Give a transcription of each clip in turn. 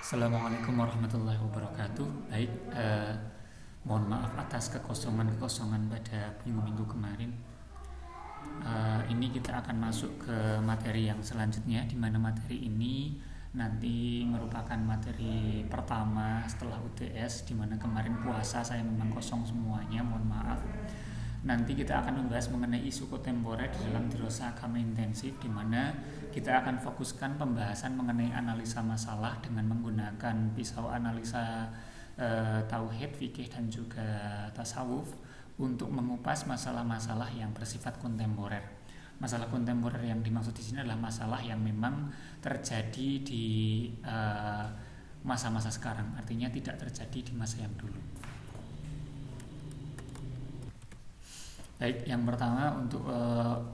Assalamualaikum warahmatullahi wabarakatuh. Baik, mohon maaf atas kekosongan-kekosongan pada minggu-minggu kemarin. Ini kita akan masuk ke materi yang selanjutnya, di mana materi ini nanti merupakan materi pertama setelah UTS, di mana kemarin puasa saya memang kosong semuanya, mohon maaf. Nanti kita akan membahas mengenai isu kontemporer di dalam dirasa agama intensif, di mana kita akan fokuskan pembahasan mengenai analisa masalah dengan menggunakan pisau analisa tauhid, fikih dan juga tasawuf untuk mengupas masalah-masalah yang bersifat kontemporer. Masalah kontemporer yang dimaksud di sini adalah masalah yang memang terjadi di masa-masa sekarang, artinya tidak terjadi di masa yang dulu. Baik, yang pertama untuk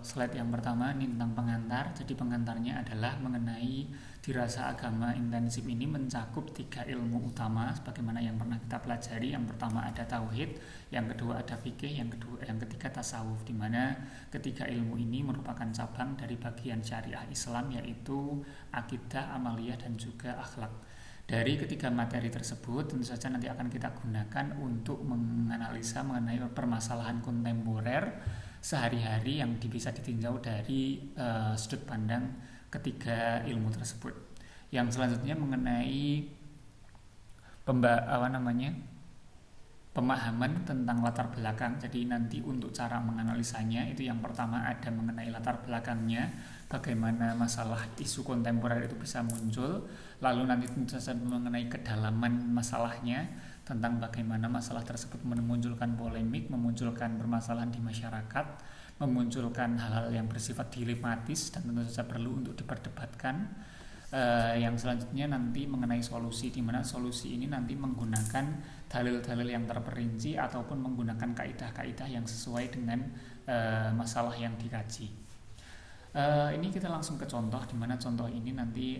slide yang pertama ini tentang pengantar. Jadi pengantarnya adalah mengenai dirasa agama intensif ini mencakup 3 ilmu utama sebagaimana yang pernah kita pelajari. Yang pertama ada tauhid, yang kedua ada fikih, yang ketiga tasawuf, di mana ketiga ilmu ini merupakan cabang dari bagian syariah Islam, yaitu akidah, amaliyah dan juga akhlak. Dari ketiga materi tersebut tentu saja nanti akan kita gunakan untuk menganalisa mengenai permasalahan kontemporer sehari-hari yang bisa ditinjau dari sudut pandang ketiga ilmu tersebut. Yang selanjutnya mengenai pemahaman tentang latar belakang. Jadi nanti untuk cara menganalisanya itu yang pertama ada mengenai latar belakangnya, bagaimana masalah isu kontemporer itu bisa muncul, lalu nanti tentu saja mengenai kedalaman masalahnya, tentang bagaimana masalah tersebut memunculkan polemik, memunculkan permasalahan di masyarakat, memunculkan hal-hal yang bersifat dilematis dan tentu saja perlu untuk diperdebatkan. Yang selanjutnya nanti mengenai solusi, di mana solusi ini nanti menggunakan dalil-dalil yang terperinci ataupun menggunakan kaidah-kaidah yang sesuai dengan masalah yang dikaji. Ini kita langsung ke contoh, di mana contoh ini nanti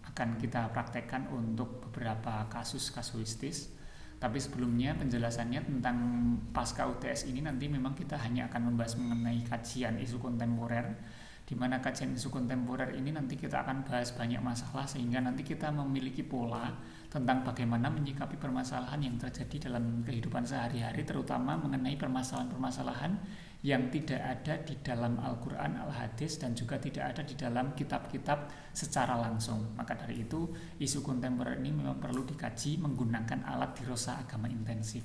akan kita praktekkan untuk beberapa kasus kasuistis. Tapi sebelumnya penjelasannya tentang pasca UTS ini nanti memang kita hanya akan membahas mengenai kajian isu kontemporer, di mana kajian isu kontemporer ini nanti kita akan bahas banyak masalah sehingga nanti kita memiliki pola tentang bagaimana menyikapi permasalahan yang terjadi dalam kehidupan sehari-hari, terutama mengenai permasalahan-permasalahan yang tidak ada di dalam Al-Quran, Al-Hadis dan juga tidak ada di dalam kitab-kitab secara langsung. Maka dari itu isu kontemporer ini memang perlu dikaji menggunakan alat dirasa agama intensif.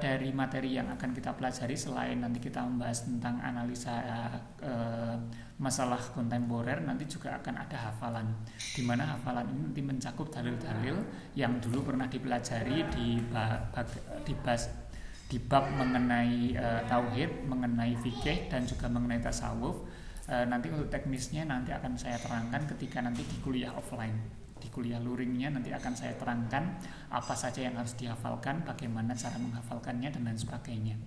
Dari materi yang akan kita pelajari, selain nanti kita membahas tentang analisa masalah kontemporer, nanti juga akan ada hafalan, di mana hafalan ini nanti mencakup dalil-dalil yang dulu pernah dipelajari di bab mengenai tauhid, mengenai fikih dan juga mengenai tasawuf. Nanti untuk teknisnya nanti akan saya terangkan ketika nanti di kuliah offline. Di kuliah luringnya nanti akan saya terangkan apa saja yang harus dihafalkan, bagaimana cara menghafalkannya dan lain sebagainya.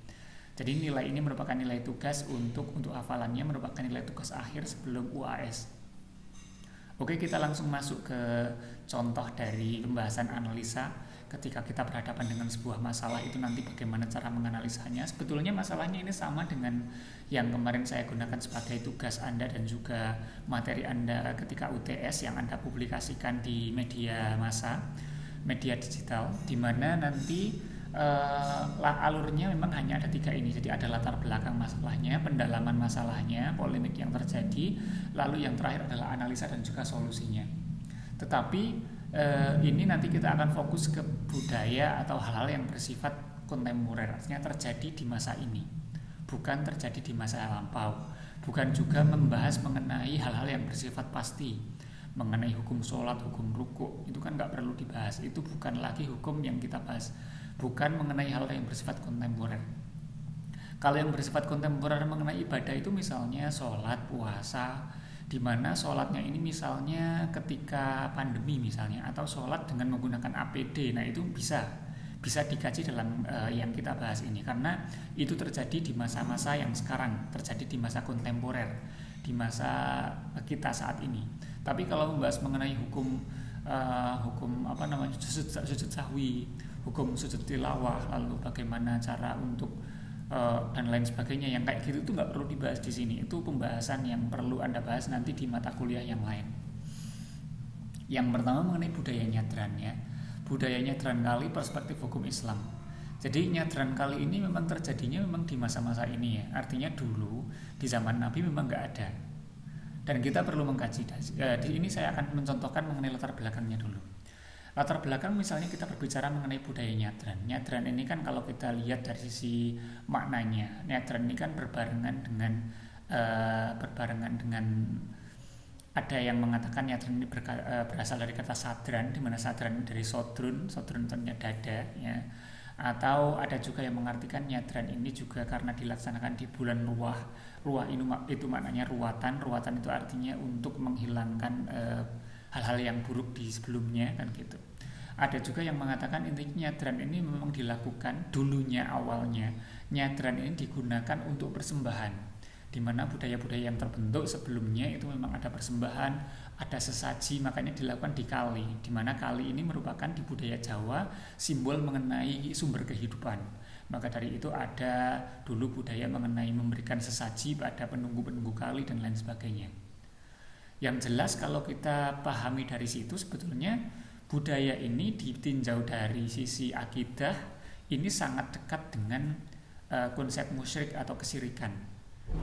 Jadi nilai ini merupakan nilai tugas untuk hafalannya, merupakan nilai tugas akhir sebelum UAS. Oke, kita langsung masuk ke contoh dari pembahasan analisa. Ketika kita berhadapan dengan sebuah masalah itu nanti bagaimana cara menganalisanya. Sebetulnya masalahnya ini sama dengan yang kemarin saya gunakan sebagai tugas Anda dan juga materi Anda ketika UTS yang Anda publikasikan di media massa, media digital, di mana nanti alurnya memang hanya ada 3 ini. Jadi ada latar belakang masalahnya, pendalaman masalahnya, polemik yang terjadi, lalu yang terakhir adalah analisa dan juga solusinya. Tetapi ini nanti kita akan fokus ke budaya atau hal-hal yang bersifat kontemporer, artinya terjadi di masa ini, bukan terjadi di masa lampau. Bukan juga membahas mengenai hal-hal yang bersifat pasti, mengenai hukum sholat, hukum rukuk, itu kan nggak perlu dibahas, itu bukan lagi hukum yang kita bahas, bukan mengenai hal yang bersifat kontemporer. Kalau yang bersifat kontemporer mengenai ibadah itu misalnya sholat, puasa, di mana sholatnya ini misalnya ketika pandemi misalnya, atau sholat dengan menggunakan APD, nah itu bisa dikaji dalam yang kita bahas ini, karena itu terjadi di masa-masa yang sekarang, terjadi di masa kontemporer, di masa kita saat ini. Tapi kalau membahas mengenai hukum sujud sahwi, hukum sujud tilawah, lalu bagaimana cara untuk dan lain sebagainya, yang kayak gitu tuh nggak perlu dibahas di sini. Itu pembahasan yang perlu Anda bahas nanti di mata kuliah yang lain. Yang pertama mengenai budaya nyadran ya. Budaya nyadran kali perspektif hukum Islam. Jadi nyadran kali ini memang terjadinya memang di masa-masa ini ya. Artinya dulu di zaman Nabi memang nggak ada. Dan kita perlu mengkaji. Di ini saya akan mencontohkan mengenai latar belakangnya dulu. Latar belakang misalnya kita berbicara mengenai budaya nyadran. Nyadran ini kan kalau kita lihat dari sisi maknanya, nyadran ini kan berbarengan dengan ada yang mengatakan nyadran ini berasal dari kata sadran, di mana sadran dari sodrun artinya dada ya. Atau ada juga yang mengartikan nyadran ini juga karena dilaksanakan di bulan ruah itu maknanya ruatan itu artinya untuk menghilangkan hal-hal yang buruk di sebelumnya kan gitu. Ada juga yang mengatakan intinya nyadran ini memang dilakukan dulunya awalnya nyadran ini digunakan untuk persembahan, di mana budaya-budaya yang terbentuk sebelumnya itu memang ada persembahan, ada sesaji, makanya dilakukan di kali, di mana kali ini merupakan di budaya Jawa simbol mengenai sumber kehidupan. Maka dari itu ada dulu budaya mengenai memberikan sesaji pada penunggu-penunggu kali dan lain sebagainya. Yang jelas kalau kita pahami dari situ sebetulnya budaya ini ditinjau dari sisi akidah ini sangat dekat dengan konsep musyrik atau kesirikan.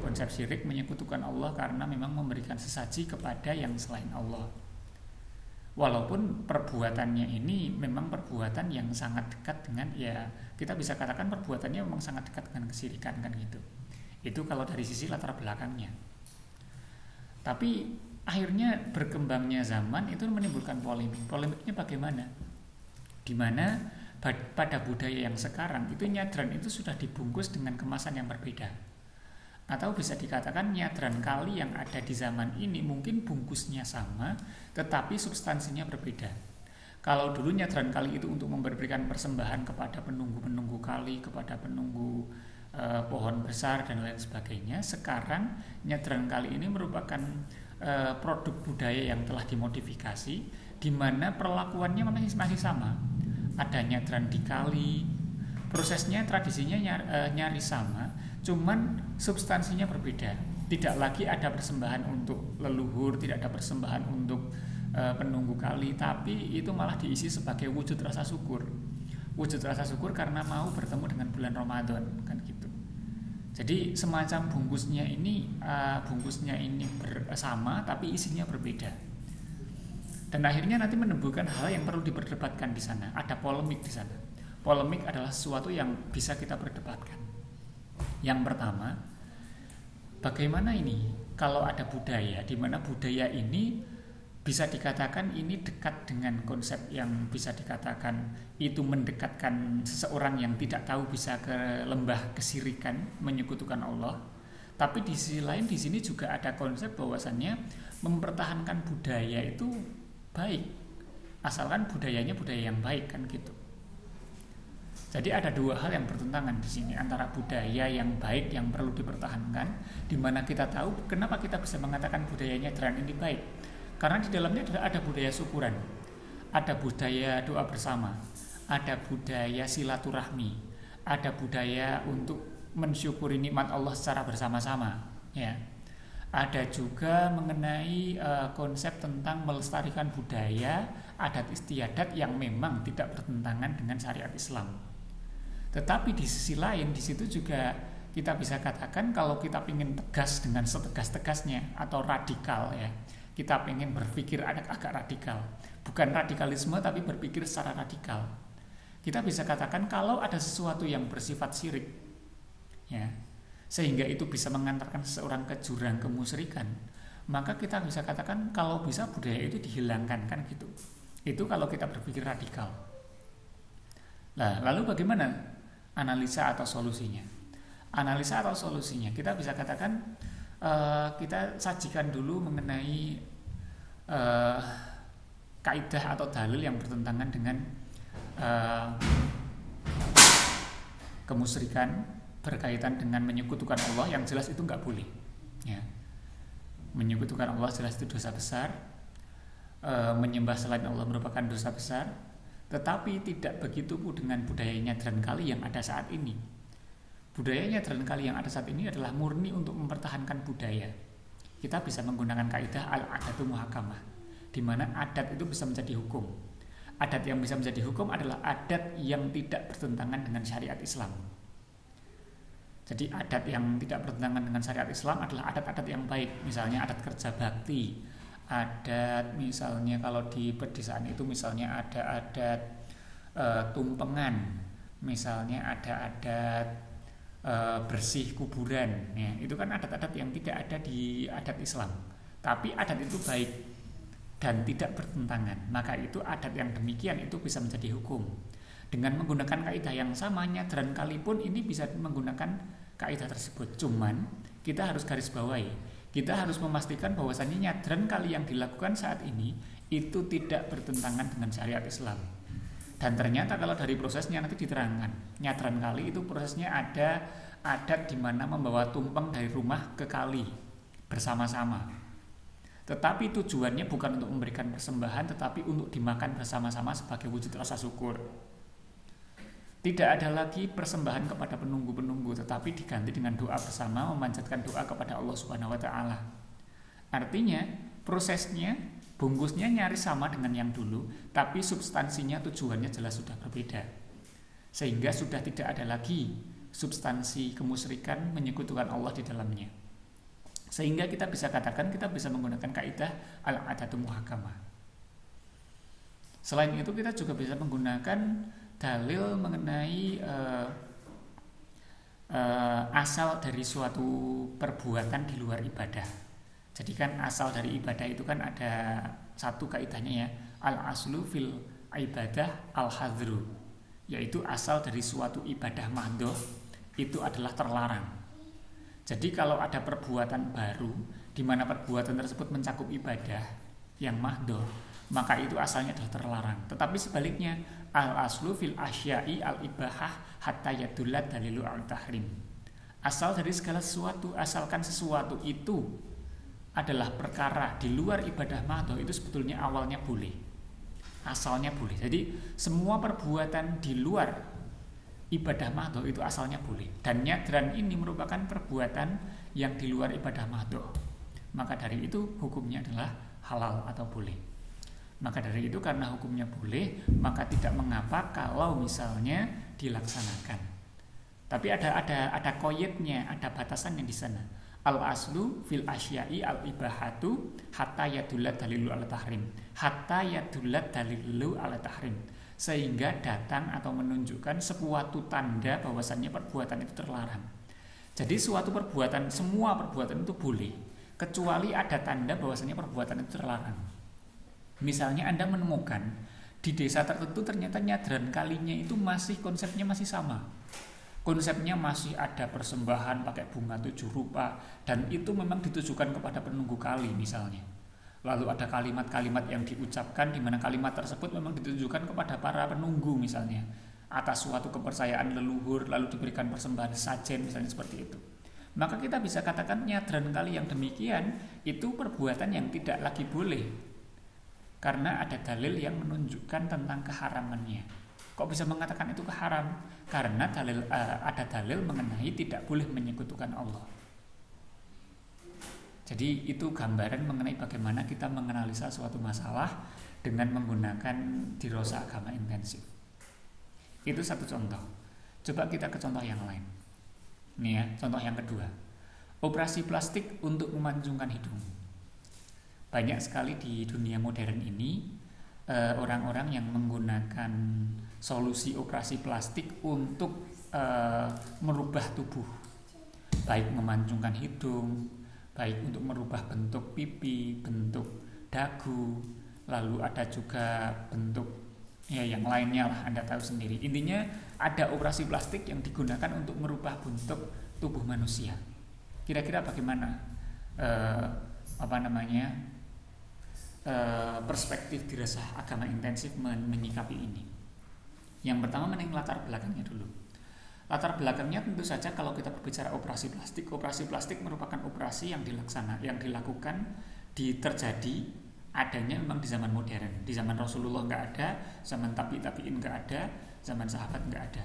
Konsep syirik menyekutukan Allah karena memang memberikan sesaji kepada yang selain Allah. Walaupun perbuatannya ini memang perbuatan yang sangat dekat dengan ya kita bisa katakan perbuatannya memang sangat dekat dengan kesirikan kan gitu. Itu kalau dari sisi latar belakangnya. Tapi akhirnya berkembangnya zaman itu menimbulkan polemik. Polemiknya bagaimana? Di mana pada budaya yang sekarang itu nyadran itu sudah dibungkus dengan kemasan yang berbeda. Atau bisa dikatakan nyadran kali yang ada di zaman ini mungkin bungkusnya sama tetapi substansinya berbeda. Kalau dulu nyadran kali itu untuk memberikan persembahan kepada penunggu-penunggu kali, kepada penunggu pohon besar dan lain sebagainya, sekarang nyadran kali ini merupakan produk budaya yang telah dimodifikasi, di mana perlakuannya masih sama. Ada nyadran di kali, prosesnya tradisinya nyaris sama, cuman substansinya berbeda. Tidak lagi ada persembahan untuk leluhur, tidak ada persembahan untuk penunggu kali, tapi itu malah diisi sebagai wujud rasa syukur. Wujud rasa syukur karena mau bertemu dengan bulan Ramadan kan gitu. Jadi semacam bungkusnya ini sama tapi isinya berbeda. Dan akhirnya nanti menimbulkan hal yang perlu diperdebatkan di sana. Ada polemik di sana. Polemik adalah sesuatu yang bisa kita perdebatkan. Yang pertama, bagaimana ini kalau ada budaya di mana budaya ini bisa dikatakan ini dekat dengan konsep yang bisa dikatakan itu mendekatkan seseorang yang tidak tahu bisa ke lembah kesirikan, menyekutukan Allah. Tapi di sisi lain di sini juga ada konsep bahwasannya mempertahankan budaya itu baik, asalkan budayanya budaya yang baik kan gitu. Jadi ada dua hal yang bertentangan di sini antara budaya yang baik yang perlu dipertahankan, di mana kita tahu kenapa kita bisa mengatakan budayanya nyadran ini baik. Karena di dalamnya ada budaya syukuran, ada budaya doa bersama, ada budaya silaturahmi, ada budaya untuk mensyukuri nikmat Allah secara bersama-sama, ya. Ada juga mengenai konsep tentang melestarikan budaya, adat istiadat yang memang tidak bertentangan dengan syariat Islam. Tetapi di sisi lain di situ juga kita bisa katakan kalau kita ingin tegas dengan setegas-tegasnya atau radikal ya. Kita pengen berpikir agak radikal, bukan radikalisme tapi berpikir secara radikal. Kita bisa katakan kalau ada sesuatu yang bersifat syirik, ya, sehingga itu bisa mengantarkan seseorang ke jurang kemusyrikan, maka kita bisa katakan kalau bisa budaya itu dihilangkan kan gitu. Itu kalau kita berpikir radikal. Nah, lalu bagaimana analisa atau solusinya? Analisa atau solusinya kita bisa katakan kita sajikan dulu mengenai kaidah atau dalil yang bertentangan dengan kemusyrikan berkaitan dengan menyekutukan Allah. Yang jelas itu nggak boleh ya. Menyekutukan Allah jelas itu dosa besar, menyembah selain Allah merupakan dosa besar. Tetapi tidak begitu dengan budaya nyadran kali yang ada saat ini. Budaya nyadran kali yang ada saat ini adalah murni untuk mempertahankan budaya. Kita bisa menggunakan kaidah al-adatu muhakamah. di mana adat itu bisa menjadi hukum. Adat yang bisa menjadi hukum adalah adat yang tidak bertentangan dengan syariat Islam. Jadi adat yang tidak bertentangan dengan syariat Islam adalah adat-adat yang baik. Misalnya adat kerja bakti, adat misalnya kalau di pedesaan itu misalnya ada adat tumpengan, misalnya ada adat bersih kuburan, ya, itu kan adat-adat yang tidak ada di adat Islam. Tapi adat itu baik dan tidak bertentangan, maka itu adat yang demikian itu bisa menjadi hukum. Dengan menggunakan kaidah yang sama, nyadran kali pun ini bisa menggunakan kaidah tersebut. Cuman kita harus garis bawahi, kita harus memastikan bahwasannya nyadran kali yang dilakukan saat ini itu tidak bertentangan dengan syariat Islam. Dan ternyata kalau dari prosesnya nanti diterangkan, nyadran kali itu prosesnya ada adat di mana membawa tumpeng dari rumah ke kali bersama-sama. Tetapi tujuannya bukan untuk memberikan persembahan, tetapi untuk dimakan bersama-sama sebagai wujud rasa syukur. Tidak ada lagi persembahan kepada penunggu-penunggu, tetapi diganti dengan doa bersama, memanjatkan doa kepada Allah Subhanahu wa Ta'ala. Artinya prosesnya, bungkusnya nyaris sama dengan yang dulu, tapi substansinya, tujuannya jelas sudah berbeda. Sehingga sudah tidak ada lagi substansi kemusyrikan menyekutukan Allah di dalamnya. Sehingga kita bisa katakan kita bisa menggunakan kaidah al-adatu muhakamah. Selain itu kita juga bisa menggunakan dalil mengenai asal dari suatu perbuatan di luar ibadah. Jadi kan asal dari ibadah itu kan ada satu kaidahnya ya, al-aslu fil ibadah al-hadru, yaitu asal dari suatu ibadah mahdhah itu adalah terlarang. Jadi kalau ada perbuatan baru di mana perbuatan tersebut mencakup ibadah yang mahdhah, maka itu asalnya adalah terlarang. Tetapi sebaliknya, al-aslu fil asya'i al-ibahah hatta yadullat dalilu al-tahrim. Asal dari segala sesuatu, asalkan sesuatu itu adalah perkara di luar ibadah mahdhah, itu sebetulnya awalnya boleh. Asalnya boleh. Jadi semua perbuatan di luar ibadah mahdhah itu asalnya boleh, dan nyadran ini merupakan perbuatan yang di luar ibadah mahdhah. Maka dari itu hukumnya adalah halal atau boleh. Maka dari itu karena hukumnya boleh, maka tidak mengapa kalau misalnya dilaksanakan. Tapi ada koyetnya, ada batasannya di sana. Al aslu fil asya'i al ibahatu hatta yadullat dalilu ala tahrim. Hatta yadullat dalilu ala tahrim. Sehingga datang atau menunjukkan suatu tanda bahwasannya perbuatan itu terlarang. Jadi suatu perbuatan, semua perbuatan itu boleh, kecuali ada tanda bahwasannya perbuatan itu terlarang. Misalnya Anda menemukan di desa tertentu ternyata nyadran kalinya itu konsepnya masih sama. Konsepnya masih ada persembahan pakai bunga 7 rupa, dan itu memang ditujukan kepada penunggu kali misalnya. Lalu ada kalimat-kalimat yang diucapkan di mana kalimat tersebut memang ditujukan kepada para penunggu misalnya, atas suatu kepercayaan leluhur, lalu diberikan persembahan sajen misalnya seperti itu. Maka kita bisa katakan nyadran kali yang demikian itu perbuatan yang tidak lagi boleh, karena ada dalil yang menunjukkan tentang keharamannya. Kok bisa mengatakan itu haram? Karena ada dalil mengenai tidak boleh menyekutukan Allah. Jadi itu gambaran mengenai bagaimana kita menganalisa suatu masalah dengan menggunakan dirasa agama intensif. Itu satu contoh. Coba kita ke contoh yang lain. Nih ya, contoh yang kedua. Operasi plastik untuk memancungkan hidung. Banyak sekali di dunia modern ini orang-orang yang menggunakan solusi operasi plastik untuk merubah tubuh, baik memancungkan hidung, baik untuk merubah bentuk pipi, bentuk dagu, lalu ada juga bentuk ya yang lainnya lah, Anda tahu sendiri. Intinya ada operasi plastik yang digunakan untuk merubah bentuk tubuh manusia. Kira-kira bagaimana perspektif dirasa agama intensif menyikapi ini? Yang pertama mengenai latar belakangnya dulu. Latar belakangnya tentu saja kalau kita berbicara operasi plastik merupakan operasi yang dilakukan, terjadi adanya memang di zaman modern. Di zaman Rasulullah nggak ada, zaman tabi'in nggak ada, zaman sahabat nggak ada.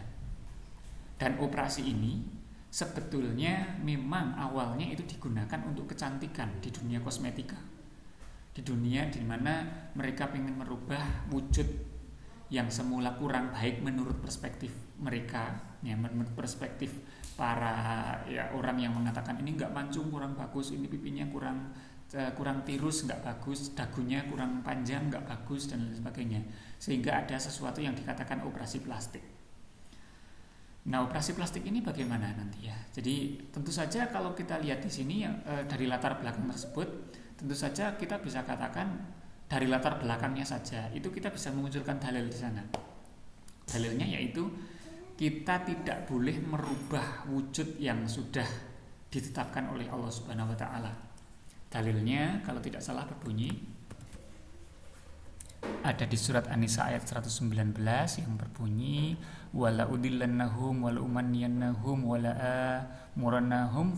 Dan operasi ini sebetulnya memang awalnya itu digunakan untuk kecantikan di dunia kosmetika. di dunia, di mana mereka ingin merubah wujud yang semula kurang baik menurut perspektif mereka, ya, menurut perspektif para orang yang mengatakan ini nggak mancung, kurang bagus, ini pipinya kurang tirus, nggak bagus, dagunya kurang panjang, nggak bagus, dan lain sebagainya, sehingga ada sesuatu yang dikatakan operasi plastik. Nah, operasi plastik ini bagaimana nanti ya? Jadi tentu saja kalau kita lihat di sini dari latar belakang tersebut, tentu saja kita bisa katakan dari latar belakangnya saja itu kita bisa memunculkan dalil di sana. Dalilnya yaitu kita tidak boleh merubah wujud yang sudah ditetapkan oleh Allah Subhanahu wa taala. Dalilnya kalau tidak salah berbunyi ada di surat An-Nisa ayat 119 yang berbunyi wala udillannahum wala umanniyannahum wala amurannahum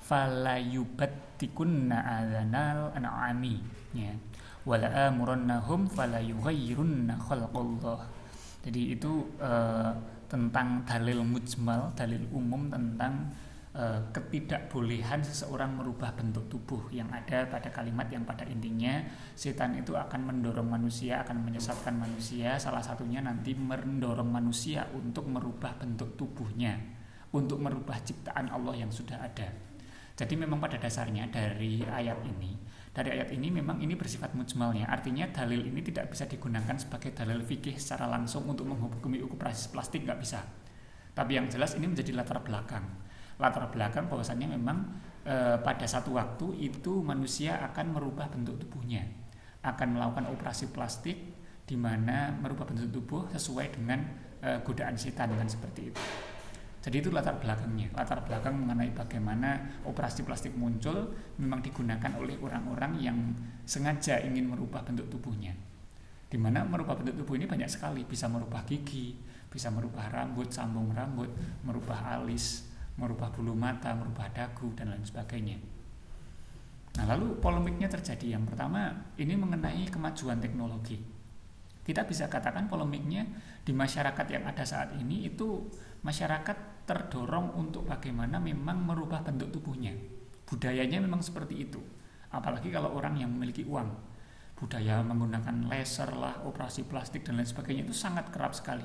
falayubattikunna adzanal an'ami, ya, wala amurannahum falayughayyirunna khalqallah. Jadi itu tentang dalil mujmal, dalil umum tentang ketidakbolehan seseorang merubah bentuk tubuh yang ada pada kalimat yang pada intinya setan itu akan mendorong manusia, akan menyesatkan manusia, salah satunya nanti mendorong manusia untuk merubah bentuk tubuhnya, untuk merubah ciptaan Allah yang sudah ada. Jadi memang pada dasarnya dari ayat ini memang ini bersifat mujmalnya, artinya dalil ini tidak bisa digunakan sebagai dalil fikih secara langsung untuk menghukumi operasi plastik, nggak bisa. Tapi yang jelas ini menjadi latar belakang bahwasannya memang pada satu waktu itu manusia akan merubah bentuk tubuhnya, akan melakukan operasi plastik di mana merubah bentuk tubuh sesuai dengan godaan setan, kan seperti itu. Jadi itu latar belakang mengenai bagaimana operasi plastik muncul memang digunakan oleh orang-orang yang sengaja ingin merubah bentuk tubuhnya. Di mana merubah bentuk tubuh ini banyak sekali, bisa merubah gigi, bisa merubah rambut, sambung rambut, merubah alis, merubah bulu mata, merubah dagu, dan lain sebagainya. Nah, lalu polemiknya terjadi. Yang pertama, ini mengenai kemajuan teknologi. Kita bisa katakan polemiknya di masyarakat yang ada saat ini itu masyarakat terdorong untuk bagaimana memang merubah bentuk tubuhnya. Budayanya memang seperti itu. Apalagi kalau orang yang memiliki uang. Budaya menggunakan laser lah, operasi plastik dan lain sebagainya itu sangat kerap sekali.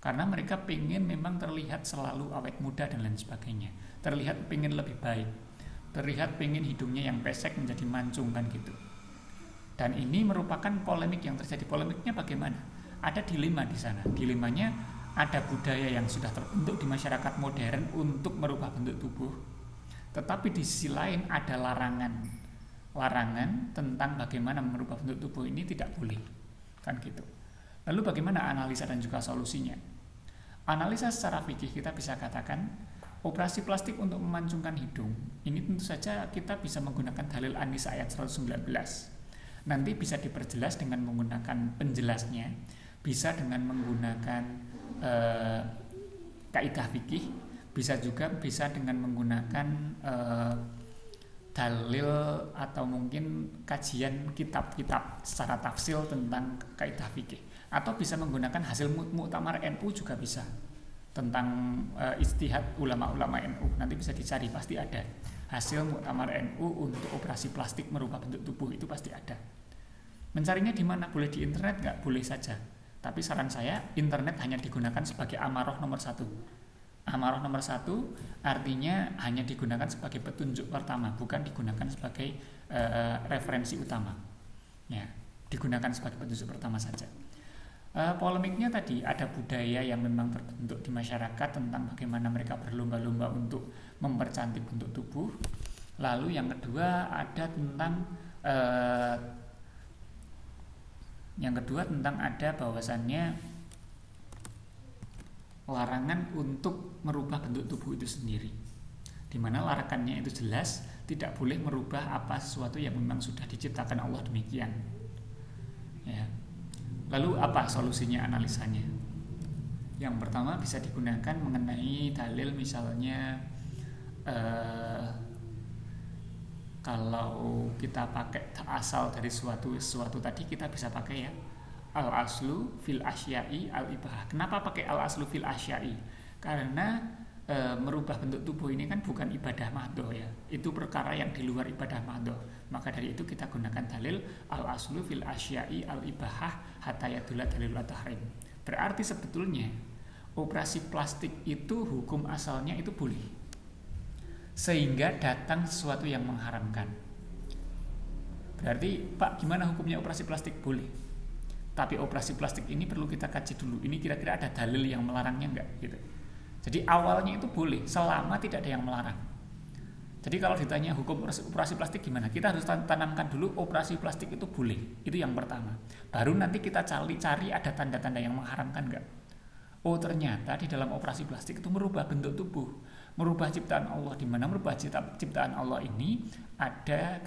Karena mereka pengen memang terlihat selalu awet muda dan lain sebagainya. Terlihat pengen lebih baik. Terlihat pengen hidungnya yang pesek menjadi mancung, kan gitu. Dan ini merupakan polemik yang terjadi. Polemiknya bagaimana? Ada dilema di sana. Dilemanya ada budaya yang sudah terbentuk di masyarakat modern untuk merubah bentuk tubuh. Tetapi di sisi lain ada larangan tentang bagaimana merubah bentuk tubuh ini tidak boleh. Kan gitu. Lalu bagaimana analisa dan juga solusinya? Analisa secara fikih kita bisa katakan operasi plastik untuk memancungkan hidung ini tentu saja kita bisa menggunakan dalil An-Nisa ayat 119. Nanti bisa diperjelas dengan menggunakan penjelasnya, bisa dengan menggunakan kaidah fikih, bisa dengan menggunakan dalil atau mungkin kajian kitab-kitab secara tafsil tentang kaidah fikih. Atau bisa menggunakan hasil muktamar NU juga bisa, tentang ijtihad ulama-ulama NU. Nanti bisa dicari, pasti ada hasil muktamar NU untuk operasi plastik merubah bentuk tubuh, itu pasti ada. Mencarinya di mana? Boleh di internet nggak? Boleh saja. Tapi saran saya internet hanya digunakan sebagai amarah nomor 1. Amarah nomor 1 artinya hanya digunakan sebagai petunjuk pertama, bukan digunakan sebagai referensi utama. Ya, digunakan sebagai petunjuk pertama saja. Polemiknya tadi ada budaya yang memang terbentuk di masyarakat tentang bagaimana mereka berlomba-lomba untuk mempercantik bentuk tubuh. Lalu yang kedua ada tentang ada bahwasannya larangan untuk merubah bentuk tubuh itu sendiri, di mana larangannya itu jelas tidak boleh merubah apa sesuatu yang memang sudah diciptakan Allah demikian. Ya. Lalu apa solusinya, analisanya? Yang pertama bisa digunakan mengenai dalil misalnya kalau kita pakai asal dari suatu tadi kita bisa pakai ya al aslu fil asyai al ibah. Kenapa pakai al aslu fil asyai? Karena merubah bentuk tubuh ini kan bukan ibadah mahdoh ya, itu perkara yang di luar ibadah mahdoh. Maka dari itu kita gunakan dalil al aslu fil asyai al ibahah hatta yadulla dalil tahrim. Berarti sebetulnya operasi plastik itu hukum asalnya itu boleh, sehingga datang sesuatu yang mengharamkan. Berarti Pak, gimana hukumnya operasi plastik? Boleh, tapi operasi plastik ini perlu kita kaji dulu, ini kira-kira ada dalil yang melarangnya enggak gitu. Jadi awalnya itu boleh selama tidak ada yang melarang. Jadi kalau ditanya hukum operasi plastik gimana, kita harus tanamkan dulu operasi plastik itu boleh. Itu yang pertama. Baru nanti kita cari ada tanda-tanda yang mengharamkan enggak. Oh ternyata di dalam operasi plastik itu merubah bentuk tubuh, merubah ciptaan Allah. Di mana merubah ciptaan Allah ini ada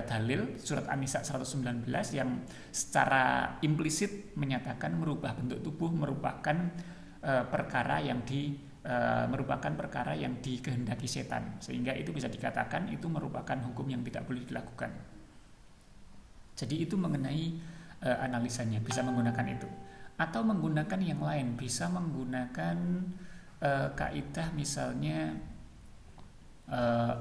dalil surat An-Nisa 119 yang secara implisit menyatakan merubah bentuk tubuh merupakan perkara yang dikehendaki setan, sehingga itu bisa dikatakan itu merupakan hukum yang tidak boleh dilakukan. Jadi itu mengenai analisanya, bisa menggunakan itu atau menggunakan yang lain, bisa menggunakan kaidah misalnya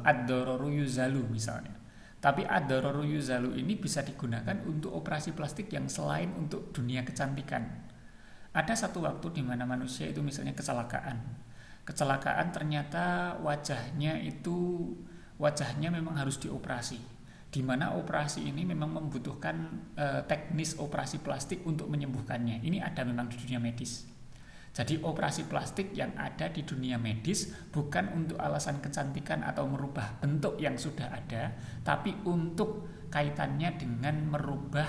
ad-dararu yuzalu misalnya. Tapi ad-dararu yuzalu ini bisa digunakan untuk operasi plastik yang selain untuk dunia kecantikan. Ada satu waktu di mana manusia itu misalnya kecelakaan ternyata wajahnya memang harus dioperasi, di mana operasi ini memang membutuhkan teknis operasi plastik untuk menyembuhkannya. Ini ada memang di dunia medis. Jadi operasi plastik yang ada di dunia medis bukan untuk alasan kecantikan atau merubah bentuk yang sudah ada, tapi untuk kaitannya dengan merubah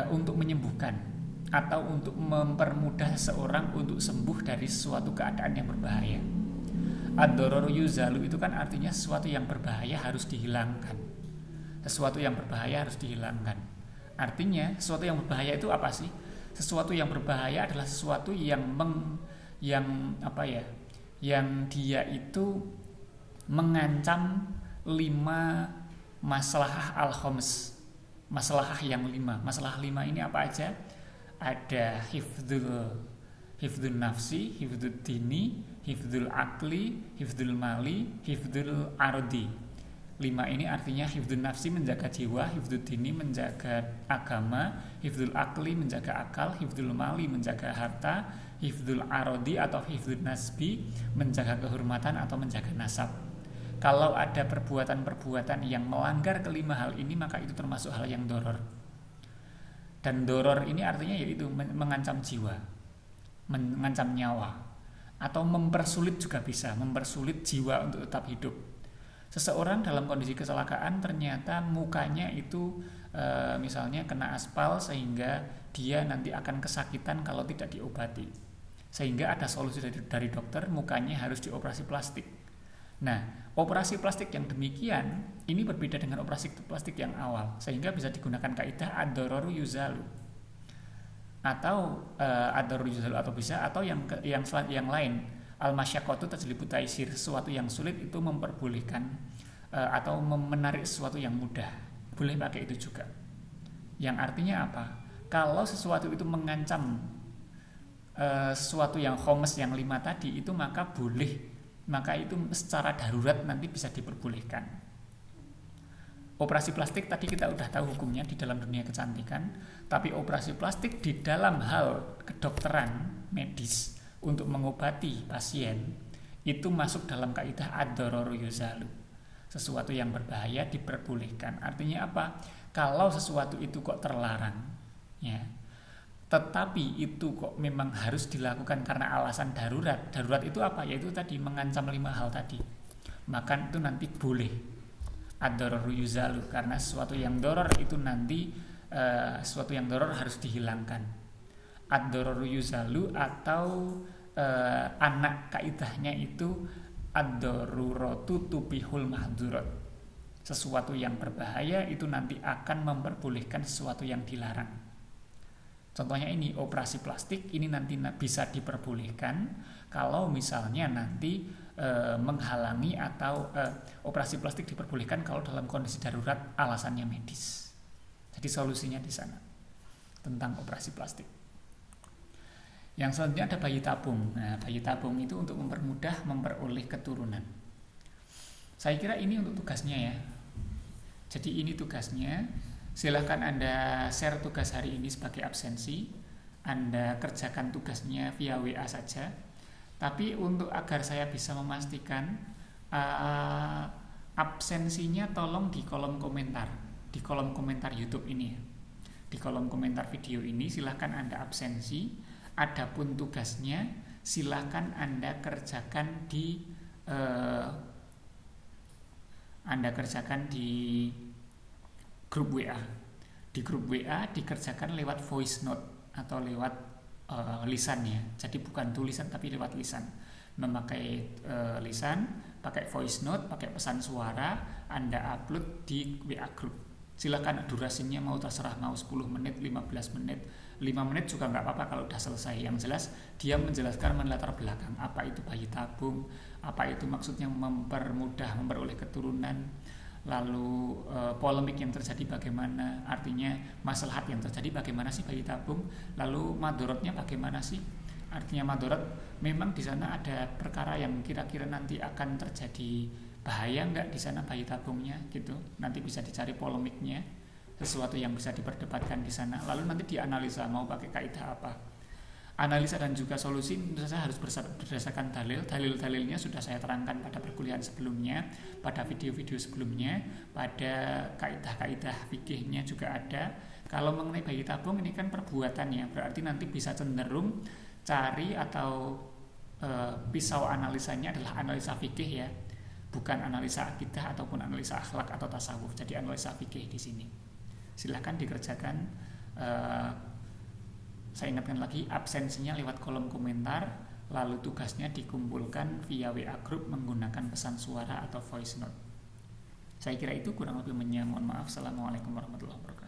untuk menyembuhkan atau untuk mempermudah seorang untuk sembuh dari suatu keadaan yang berbahaya. Ad-dararu yuzalu itu kan artinya sesuatu yang berbahaya harus dihilangkan. Sesuatu yang berbahaya harus dihilangkan. Artinya sesuatu yang berbahaya itu apa sih? Sesuatu yang berbahaya adalah sesuatu yang dia itu mengancam 5 maslahah al-khams. Maslahah yang 5. Masalah 5 ini apa aja? Ada hifdzul nafsi, hifdzul dini, hifdzul akli, hifdzul mali, hifdzul ardi. 5 ini artinya hifdzul nafsi menjaga jiwa, hifdzul dini menjaga agama, hifdzul akli menjaga akal, hifdzul mali menjaga harta, hifdzul ardi atau hifdzul nasbi menjaga kehormatan atau menjaga nasab. Kalau ada perbuatan-perbuatan yang melanggar kelima hal ini, maka itu termasuk hal yang doror. Dan doror ini artinya yaitu mengancam jiwa, mengancam nyawa, atau mempersulit juga bisa, mempersulit jiwa untuk tetap hidup. Seseorang dalam kondisi kecelakaan ternyata mukanya itu misalnya kena aspal sehingga dia nanti akan kesakitan kalau tidak diobati. Sehingga ada solusi dari dokter, mukanya harus dioperasi plastik. Nah, operasi plastik yang demikian ini berbeda dengan operasi plastik yang awal, sehingga bisa digunakan kaidah ad-dararu yuzalu atau ad-dararu yuzalu atau bisa atau yang lain al-masyaqqatu tajlibu taisir, sesuatu yang sulit itu memperbolehkan atau menarik sesuatu yang mudah. Boleh pakai itu juga. Yang artinya apa? Kalau sesuatu itu mengancam sesuatu yang khomes yang 5 tadi itu maka itu secara darurat nanti bisa diperbolehkan. Operasi plastik tadi kita udah tahu hukumnya di dalam dunia kecantikan, tapi operasi plastik di dalam hal kedokteran medis untuk mengobati pasien itu masuk dalam kaidah ad-dararu yuzalu. Sesuatu yang berbahaya diperbolehkan. Artinya apa? Kalau sesuatu itu kok terlarang, ya, tetapi itu kok memang harus dilakukan karena alasan darurat. Darurat itu apa? Yaitu tadi mengancam 5 hal tadi. Maka itu nanti boleh ad-dararu yuzalu, karena sesuatu yang doror itu nanti sesuatu yang doror harus dihilangkan. Ad-dararu yuzalu atau anak kaidahnya itu ad-daruratu tubihul mahdurat. Sesuatu yang berbahaya itu nanti akan memperbolehkan sesuatu yang dilarang. Contohnya ini operasi plastik ini nanti bisa diperbolehkan kalau misalnya nanti menghalangi atau operasi plastik diperbolehkan kalau dalam kondisi darurat alasannya medis. Jadi solusinya di sana tentang operasi plastik. Yang selanjutnya ada bayi tabung. Nah, bayi tabung itu untuk mempermudah memperoleh keturunan. Saya kira ini untuk tugasnya ya. Jadi ini tugasnya. Silahkan Anda share tugas hari ini sebagai absensi. Anda kerjakan tugasnya via WA saja. Tapi untuk agar saya bisa memastikan absensinya tolong di kolom komentar. Di kolom komentar YouTube ini ya. Di kolom komentar video ini silahkan Anda absensi. Adapun tugasnya silahkan Anda kerjakan di grup WA. Di grup WA dikerjakan lewat voice note atau lewat lisan ya. Jadi bukan tulisan tapi lewat lisan. Memakai lisan, pakai voice note, pakai pesan suara, Anda upload di WA group. Silakan durasinya mau terserah, mau 10 menit, 15 menit, 5 menit juga nggak apa-apa kalau udah selesai. Yang jelas dia menjelaskan melatar belakang apa itu bayi tabung, apa itu maksudnya mempermudah memperoleh keturunan, lalu polemik yang terjadi bagaimana, artinya maslahat yang terjadi bagaimana sih bayi tabung, lalu madorotnya bagaimana sih. Artinya madorot memang di sana ada perkara yang kira-kira nanti akan terjadi bahaya nggak di sana bayi tabungnya gitu. Nanti bisa dicari polemiknya, sesuatu yang bisa diperdebatkan di sana. Lalu nanti dianalisa mau pakai kaidah apa. Analisa dan juga solusi tentu saja harus berdasarkan dalil. Dalil-dalilnya sudah saya terangkan pada perkuliahan sebelumnya, pada video-video sebelumnya, pada kaidah-kaidah fikihnya juga ada. Kalau mengenai bayi tabung ini kan perbuatannya, berarti nanti bisa cenderung cari atau pisau analisanya adalah analisa fikih ya, bukan analisa akidah ataupun analisa akhlak atau tasawuf. Jadi analisa fikih di sini. Silahkan dikerjakan. Saya ingatkan lagi, absensinya lewat kolom komentar, lalu tugasnya dikumpulkan via WA group menggunakan pesan suara atau voice note. Saya kira itu kurang lebih. Mohon maaf. Assalamualaikum warahmatullahi wabarakatuh.